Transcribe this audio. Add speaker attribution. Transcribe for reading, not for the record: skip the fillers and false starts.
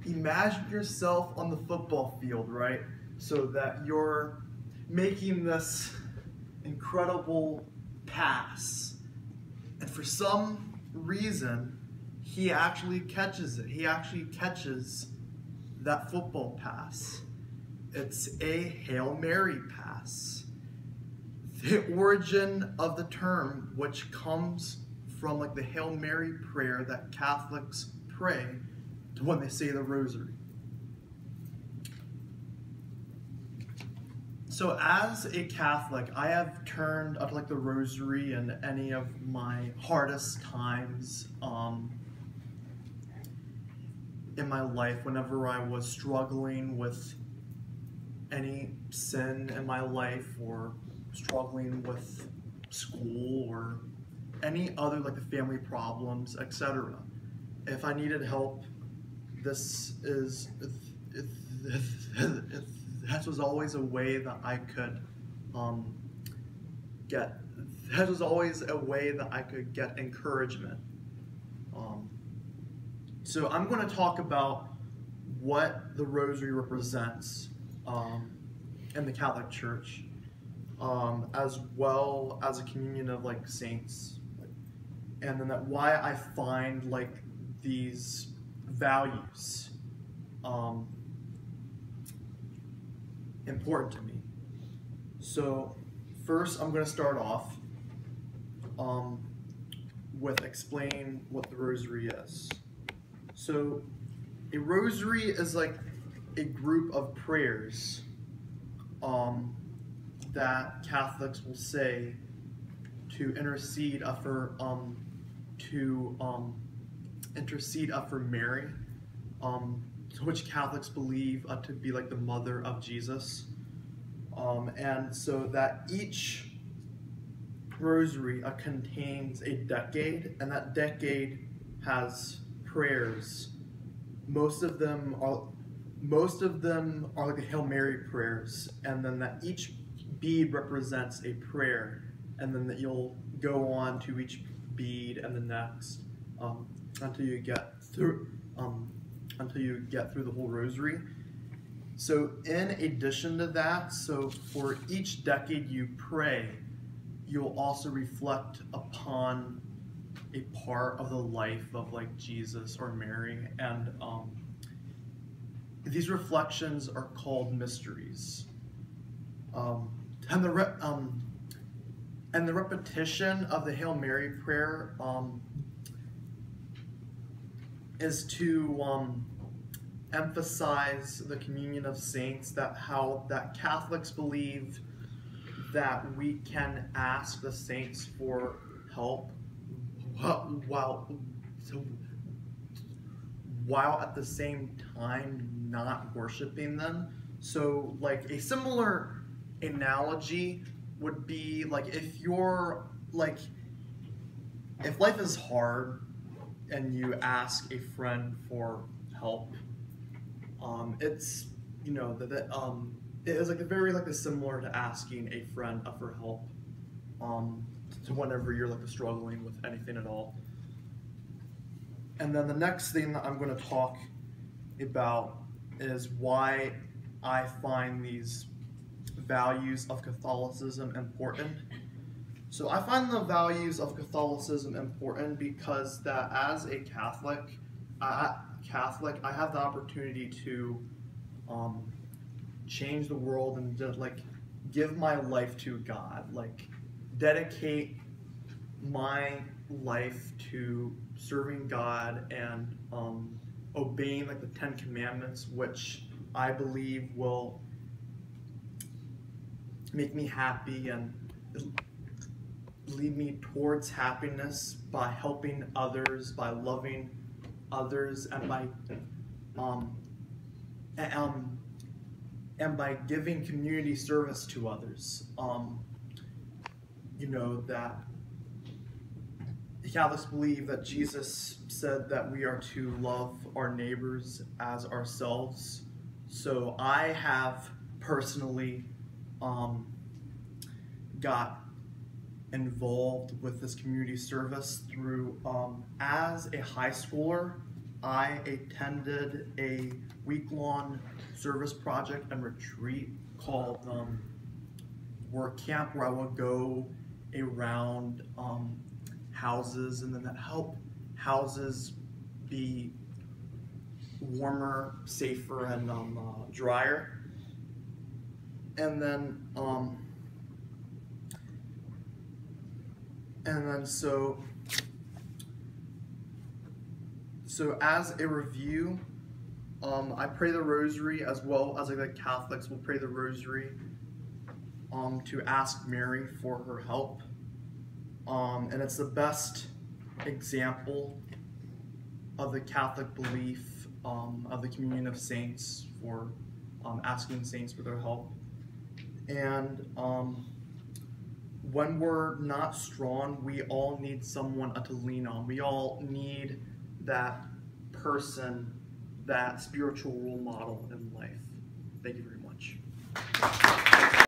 Speaker 1: imagine yourself on the football field, right? So that you're making this incredible pass, and for some reason, he actually catches it. He actually catches that football pass. It's a Hail Mary pass. The origin of the term, which comes from like the Hail Mary prayer that Catholics pray when they say the Rosary. So as a Catholic, I have turned up like the Rosary in any of my hardest times in my life, whenever I was struggling with any sin in my life, or struggling with school, or any other like the family problems, etc. If I needed help, this was always a way that I could get encouragement. So I'm going to talk about what the Rosary represents in the Catholic Church, as well as a communion of like saints, and then why I find like these values important to me. So first, I'm going to start off with explaining what the Rosary is. So a Rosary is like a group of prayers that Catholics will say to intercede for Mary, which Catholics believe to be like the mother of Jesus, and so that each Rosary contains a decade, and that decade has prayers. Most of them are like the Hail Mary prayers, and then that each bead represents a prayer, and then that you'll go on to each bead and the next until you get through the whole Rosary. So in addition to that, so for each decade you pray, you'll also reflect upon a part of the life of like Jesus or Mary, and these reflections are called mysteries. And the repetition of the Hail Mary prayer is to emphasize the communion of saints, that Catholics believe that we can ask the saints for help while at the same time not worshiping them. So like a similar analogy would be like if life is hard and you ask a friend for help, it's, you know, it is like very similar to asking a friend for help to whenever you're like struggling with anything at all. And then the next thing that I'm going to talk about is why I find these values of Catholicism important. So I find the values of Catholicism important because that as a Catholic, I have the opportunity to change the world and just like give my life to God, like dedicate my life to serving God and obeying like the 10 Commandments, which I believe will make me happy and lead me towards happiness by helping others, by loving others, and by giving community service to others. You know, that the Catholics believe that Jesus said that we are to love our neighbors as ourselves. So I have personally got involved with this community service through, as a high schooler, I attended a week-long service project and retreat called Work Camp, where I would go around houses and then help houses be warmer, safer, and drier. And then so as a review, I pray the Rosary, as well as the Catholics will pray the Rosary to ask Mary for her help. And it's the best example of the Catholic belief of the communion of saints, for asking saints for their help. And when we're not strong, we all need someone to lean on. We all need that person, that spiritual role model in life. Thank you very much.